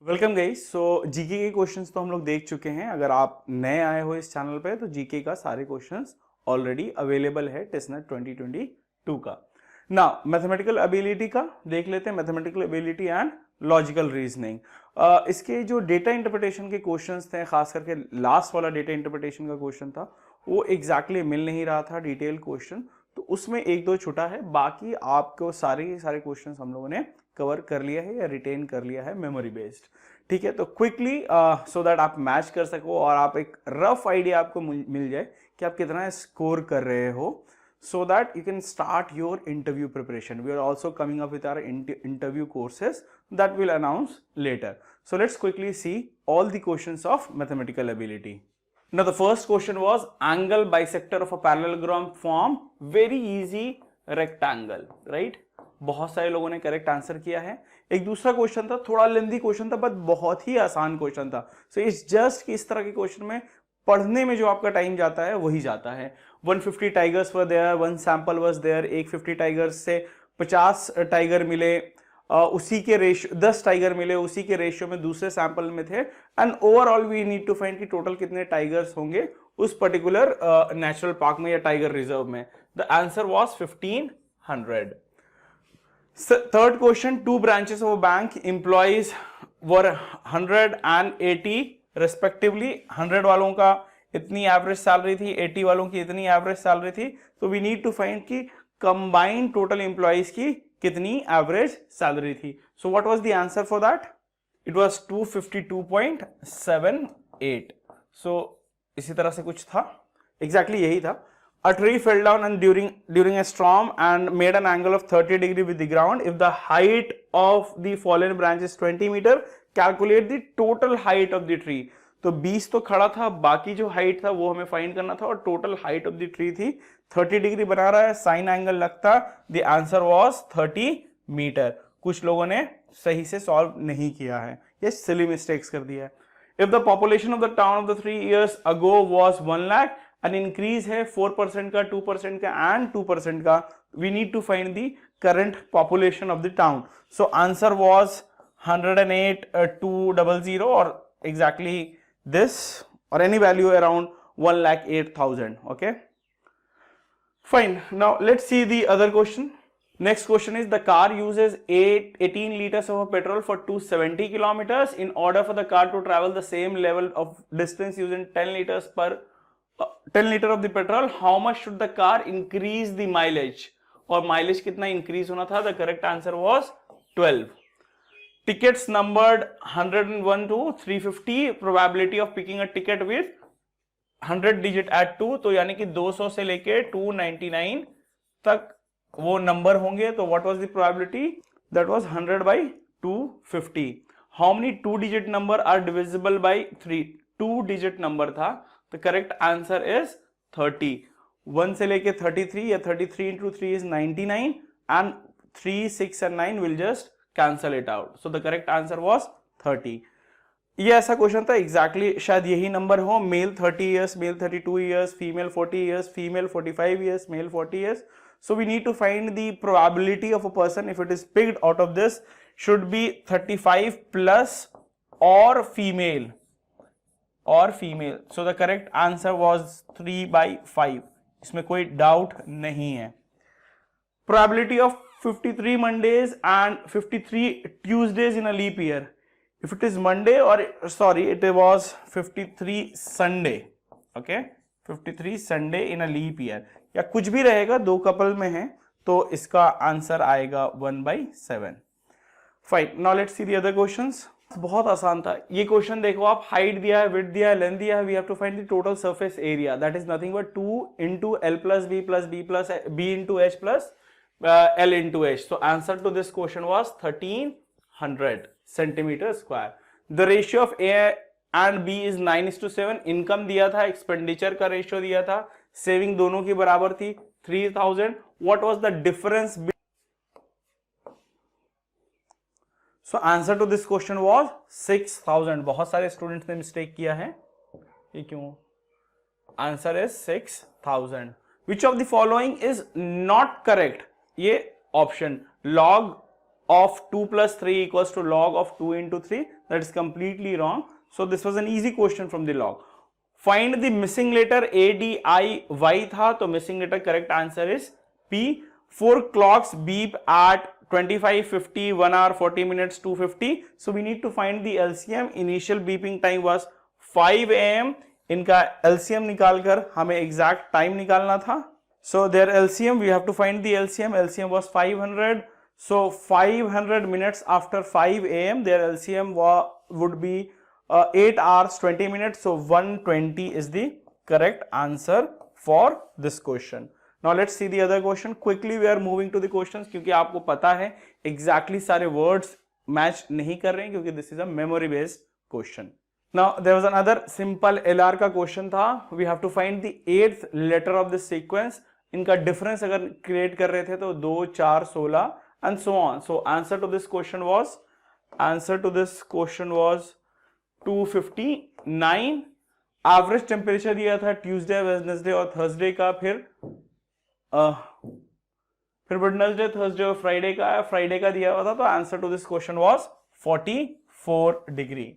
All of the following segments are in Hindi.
Welcome guys. सो जीके के क्वेश्चंस तो हम लोग देख चुके हैं। अगर आप नए आए हो इस चैनल पे तो जीके का सारे क्वेश्चंस ऑलरेडी अवेलेबल है टेस्टनेट 2022 का। ना मैथमेटिकल एबिलिटी का देख लेते हैं, mathematical ability and logical reasoning. इसके जो डेटा इंटरप्रिटेशन के क्वेश्चंस थे, खास करके लास्ट वाला डेटा इंटरप्रिटेशन का क्वेश्चन था, वो एग्जैक्टली मिल नहीं रहा था डिटेल क्वेश्चन, तो उसमें एक दो छुटा है। बाकी आपको सारे सारे क्वेश्चंस हम लोगों ने कवर कर लिया है या रिटेन कर लिया है मेमोरी बेस्ड। ठीक है, तो क्विकली सो दैट आप मैच कर सको और आप एक रफ आइडिया आपको मिल जाए कि आप कितना स्कोर कर रहे हो, so that you can start your interview preparation. We are also coming up with our interview courses that we'll announce later. So let's quickly see all the questions of mathematical ability. Now the first question was angle bisector of a parallelogram form very easy rectangle, right? बहुत सारे लोगों ने करेक्ट आंसर किया है। एक दूसरा क्वेश्चन था, थोड़ा लेंथी क्वेश्चन था बट बहुत ही आसान क्वेश्चन था। सो इट्स जस्ट कि इस तरह के क्वेश्चन में पढ़ने में जो आपका टाइम जाता है वही जाता है। 150 tigers were there, one sample was there. एक 50 टाइगर्स से 50 टाइगर मिले, उसी के रेशियो 10 टाइगर मिले, उसी के रेशियो में दूसरे सैंपल में थे। And overall we need to find कि टोटल कितने टाइगर्स होंगे उस पर्टिकुलर नेशनल पार्क में या टाइगर रिजर्व में। The answer was 1500। Third question, two branches of a bank employees were 180 respectively. 100 वालों का इतनी एवरेज सैलरी थी, 80 वालों की इतनी एवरेज सैलरी थी। तो वी नीड टू फाइंड कि कंबाइंड टोटल एम्प्लॉइज की कितनी एवरेज सैलरी थी। So what was the answer for that? It was 252.78। सो इसी तरह से कुछ था, एग्जैक्टली यही था। A tree fell down and during a storm and made an angle of 30 degree with the ground. If the height of the fallen branch is 20 meter, calculate the total height of the tree. तो 20 तो खड़ा था, बाकी जो हाइट था वो हमें फाइंड करना था और total height of the tree थी 30 डिग्री बना रहा है, साइन एंगल लगता। The answer was 30 metre. कुछ लोगों ने सही से सॉल्व नहीं किया है, ये सिली मिस्टेक्स कर दिया है। If the population of the town of the 3 years ago was 1 lakh, an increase है 4% का, 2% का and 2% का, we need to find the current population of the town. So answer was 108,200 or exactly this, or any value around 1,08,000. Okay, fine. Now let's see the other question. Next question is the car uses 18 liters of petrol for 270 kilometers. In order for the car to travel the same level of distance using 10 liters of the petrol, how much should the car increase the mileage? और mileage कितना increase होना था? The correct answer was 12. Tickets numbered 101 to 350. Probability of picking a ticket with 100 digit at 2, तो यानी कि 200 से लेके 299 तक वो नंबर होंगे। तो what was the probability? That was 100 by 250. How many 2 digit number are divisible by 3? 2 digit number था, तो करेक्ट आंसर इज 30। 1 से लेके 33 या 33 into 3 is 99 and 3, 6 and 9 will just cancel it out. So the correct answer was 30. ये ऐसा क्वेश्चन था, एग्जैक्टली शायद यही नंबर हो। Male 30 years, male 32 years, female 40 years, female 45 years, male 40 years. So we need to find the probability of a person if it is picked out of this should be 35 plus or female. So the correct answer was 3/5. इसमें कोई डाउट नहीं है। Probability of 53 Mondays and 53 Tuesdays in a leap year. If it is Monday, or sorry, it was 53 Sunday. Okay, 53 Sunday in a leap year, या कुछ भी रहेगा, दो कपल में है, तो इसका आंसर आएगा 1/7. Fine, now let's see the other questions. बहुत आसान था ये क्वेश्चन। देखो आप, हाइट दिया है, विड्थ दिया है, लेंथ दिया है, we have to find the total surface area, that is nothing but 2 into L plus B plus B plus B into H plus L into H. So answer to this question was 1300 centimeter square. The ratio of A and B is 9:7. Income दिया था, एक्सपेंडिचर का रेशियो दिया था, सेविंग दोनों की बराबर थी 3000. What was the difference? So answer to this question was 6000. बहुत सारे स्टूडेंट्स ने मिस्टेक किया है, ये क्यों? Answer is 6000. Which of the following is not correct? ये option, log of 2 plus 3 equals to log of 2 into 3. That is completely wrong. So this was an easy question from the log. Find the missing letter A, D, I, Y था, तो missing letter correct answer is P. 4 clocks beep at 25:50, 1 hour 40 minutes 2:50. So we need to find the LCM. Initial beeping time was 5 AM. इनका LCM निकालकर हमें exact time निकालना था. So their LCM, we have to find the LCM. LCM was 500. So 500 minutes after 5 AM, their LCM would be 8 hours 20 minutes. So 120 is the correct answer for this question. Now let's see the other question. Quickly we are moving to the questions क्योंकि आपको पता है exactly सारे words match नहीं कर रहे हैं क्योंकि this is a memory based question. Now there was another simple LR का question था. We have to find the 8th letter of this sequence. इनका डिफरेंस अगर क्रिएट कर रहे थे तो 2, 4, 16 and so on. So answer to this question was 259. Average temperature दिया था ट्यूसडे, वेडनेसडे और थर्सडे का, फिर वेडनेसडे, थर्सडे और फ्राइडे का दिया हुआ था. तो answer to this question was 44 degree.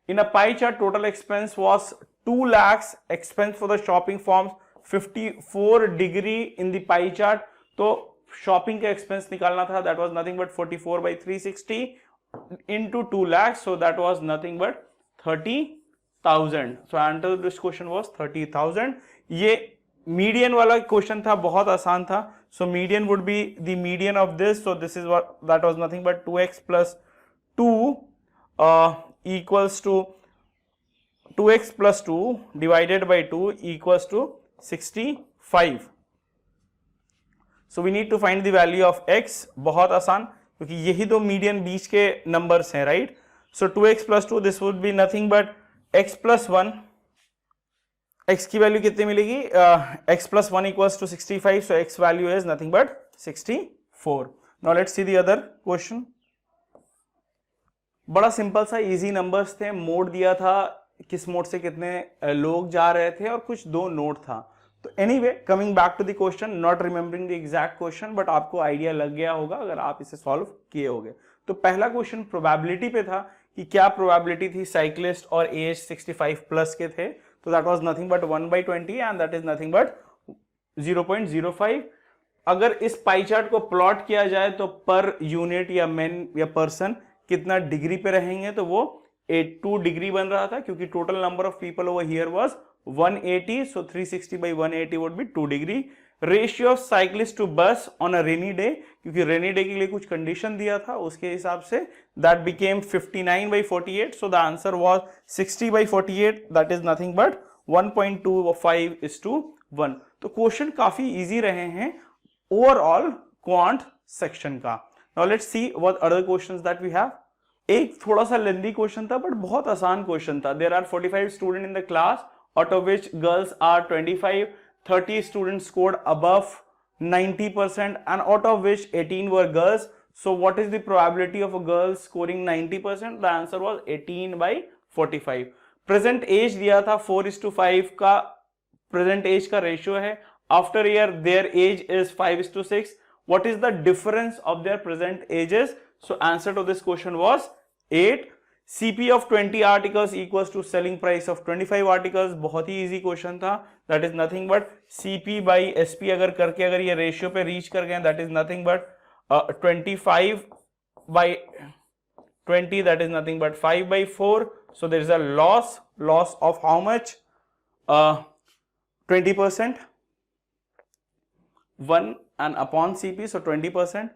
In a pie chart total expense was 2 lakhs. Expense for the shopping forms 54 degree in the pie chart. तो शॉपिंग का एक्सपेंस निकालना था. That was nothing but 44 by 360 into 2 lakhs. So that was nothing but 30,000. So answer to this question was 30,000. ये मीडियन वाला क्वेश्चन था, बहुत आसान था. So median would be the median of this. So this is what that was nothing but 2x plus 2 equals to 2x plus 2 divided by 2 equals to 65. So we need to find the value of x. बहुत आसान क्योंकि यही तो मीडियन बीच के नंबर्स हैं, right. So 2x plus 2 this would be nothing but x plus 1. x की वैल्यू कितनी मिलेगी? x plus 1 equals to 65. So x value is nothing but 64. Now let's see the other question. बड़ा सिंपल सा इजी नंबर्स थे. मोड दिया था, किस मोड से कितने लोग जा रहे थे और कुछ 2 नोट था. तो anyway coming back to the question, not remembering the exact question, but आपको आइडिया लग गया होगा अगर आप इसे सॉल्व किए होंगे. तो पहला क्वेश्चन प्रोबेबिलिटी पे था कि क्या प्रोबेबिलिटी थी साइक्लिस्ट और एज 65 प्लस के थे. तो that was nothing but 1/20 and that is nothing but 0.05. अगर इस पाई चार्ट को प्लॉट किया जाए तो पर यूनिट या मैन या पर्सन कितना डिग्री पे रहेंगे, तो वो 2 डिग्री बन रहा था क्योंकि total number of people over here was 180. So 360 by 180 would be 2 degree. Ratio of cyclist to bus on a rainy day, क्योंकि रेनी डे के लिए कुछ कंडीशन दिया था उसके हिसाब से that became 59/48. So the answer was 60/48. That is nothing but 1.25:1. तो क्वेश्चन काफी इजी रहे हैं ओवरऑल क्वांट सेक्शन का. Now let's see what other questions that we have. एक थोड़ा सा लेंदी क्वेश्चन था बट बहुत आसान क्वेश्चन था. There are 45 students in the class, out of which girls are 25. 30 students scored above 90% and out of which 18 were girls. So what is the probability of a girl scoring 90%? The answer was 18/45. Present age दिया था 4:5 का present age का रेशियो है. After year their age is 5:6. What is the difference of their present ages? So answer to this question was 8. CP of 20 articles equals to selling price of 25 articles. बहुत ही easy question था. That is nothing but CP by SP अगर करके अगर ये रेशियो पे रीच कर गए, that is nothing but 25/20. That is nothing but 5/4. So there is a loss of how much? 20%. 1 and upon CP, so 20%.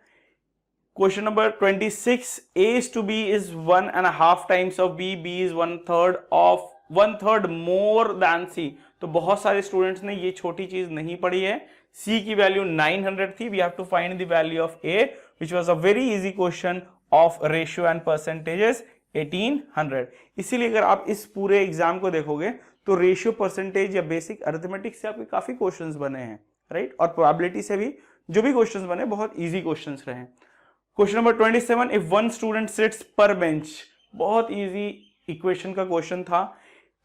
Question number 26. A is to B is 1.5 times of B. B is 1/3 more than C. तो बहुत सारे स्टूडेंट्स ने ये छोटी चीज नहीं पढ़ी है. C की वैल्यू 900 थी. We have to find the value of A, which was a very easy question of ratio and percentages 1800. इसीलिए अगर आप इस पूरे एग्जाम को देखोगे तो रेशियो, परसेंटेज या बेसिक अरिथमेटिक से आपके काफी क्वेश्चंस बने हैं, राइट. और प्रोबेबिलिटी से भी जो भी क्वेश्चंस बने बहुत इजी क्वेश्चंस रहे. Question number 27. If one student sits per bench, बहुत इजी इक्वेशन का क्वेश्चन था.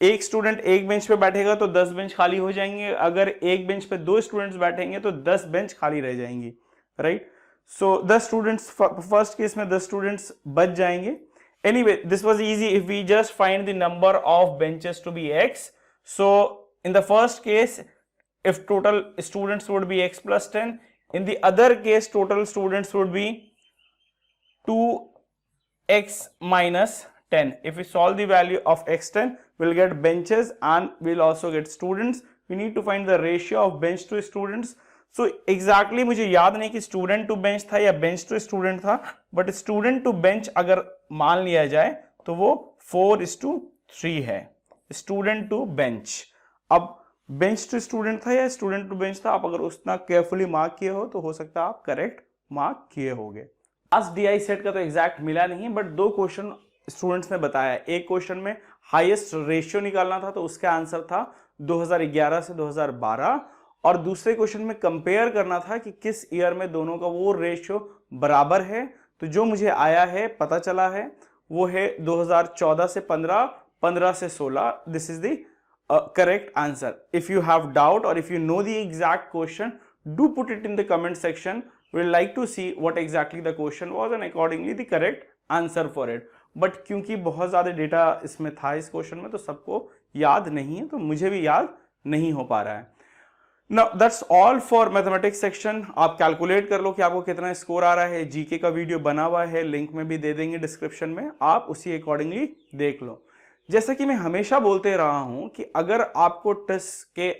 एक स्टूडेंट एक बेंच पे बैठेगा तो 10 बेंच खाली हो जाएंगे. अगर एक बेंच पे 2 स्टूडेंट्स बैठेंगे तो 10 बेंच खाली रह जाएंगी, right. So 10 students, first case में 10 स्टूडेंट्स बच जाएंगे. Anyway, this was easy if we just find the number of benches to be x. So in the first case, if total students would be x plus 10, in the other case total students would be 2x minus 10. If we solve the value of x10, we'll get benches and we'll also get students. We need to find the ratio of bench to students. So exactly मुझे याद नहीं कि स्टूडेंट टू बेंच था या बेंच टू स्टूडेंट था, बट स्टूडेंट टू बेंच अगर मान लिया जाए तो वो 4:3 है, स्टूडेंट टू बेंच. अब बेंच टू स्टूडेंट था या स्टूडेंट टू बेंच था, आप अगर उतना केयरफुली मार्क किए हो तो हो सकता है आप करेक्ट मार्क किए होगे. आज DI सेट का तो एग्जैक्ट मिला नहीं, बट 2 क्वेश्चन स्टूडेंट्स ने बताया. एक क्वेश्चन में हाईएस्ट रेशियो निकालना था तो उसका आंसर था 2011 से 2012, और दूसरे क्वेश्चन में कंपेयर करना था कि किस ईयर में दोनों का वो रेशियो बराबर है. तो जो मुझे आया है, पता चला है, वो है 2014 से 15, 15 से 16. This is the correct answer. If you have doubt और if you know the exact question, do put it in the comment section. We will like to see what exactly the question was and accordingly the correct answer for it. But क्योंकि बहुत ज्यादा डेटा इसमें था इस क्वेश्चन में, तो सबको याद नहीं है, तो मुझे भी याद नहीं हो पा रहा है. Now that's all for mathematics section. आप कैलकुलेट कर लो कि आपको कितना स्कोर आ रहा है. जीके का वीडियो बना हुआ है, लिंक में भी दे देंगे डिस्क्रिप्शन में, आप उसी अकॉर्डिंगली देख लो. जैसा कि मैं हमेशा बोलते रहा हूं कि अगर आपको टेस्ट के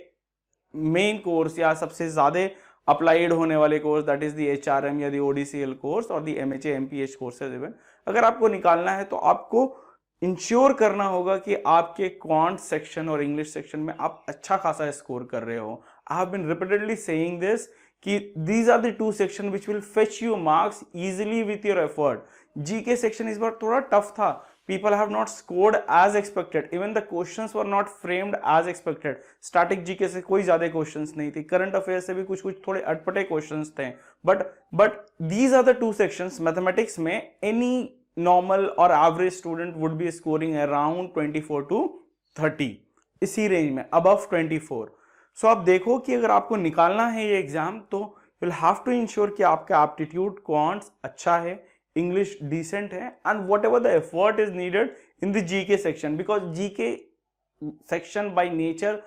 मेन कोर्स या सबसे ज्यादा अप्लाइड होने वाले course, that is the HRM या द ODCL कोर्स और the MHA MPH courses even, अगर आपको निकालना है तो आपको इंश्योर करना होगा कि आपके क्वांट सेक्शन और इंग्लिश सेक्शन में आप अच्छा खासा स्कोर कर रहे हो. I have been repeatedly saying this कि these are the 2 section which will fetch you marks easily with your effort. GK section इस बार थोड़ा टफ था. People have not scored as expected. Even the questions were not framed as expected. Static GK से कोई ज्यादा क्वेश्चंस नहीं थी, करंट अफेयर से भी कुछ थोड़े अटपटे क्वेश्चंस थे. But these are the 2 sections. Mathematics में एनी नॉर्मल और average student would be scoring around 24 to 30, इसी रेंज में, अबव 24. सो आप देखो कि अगर आपको निकालना है ये एग्जाम, तो you will have to ensure कि आपका एप्टीट्यूड क्वांट्स अच्छा है, इंग्लिश डिसेंट है, and whatever the effort is needed in the GK section, because GK section by nature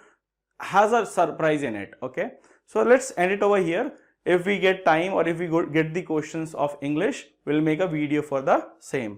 has a surprise in it. Okay, so let's end it over here. If we get time or if we get the questions of English, we'll make a video for the same.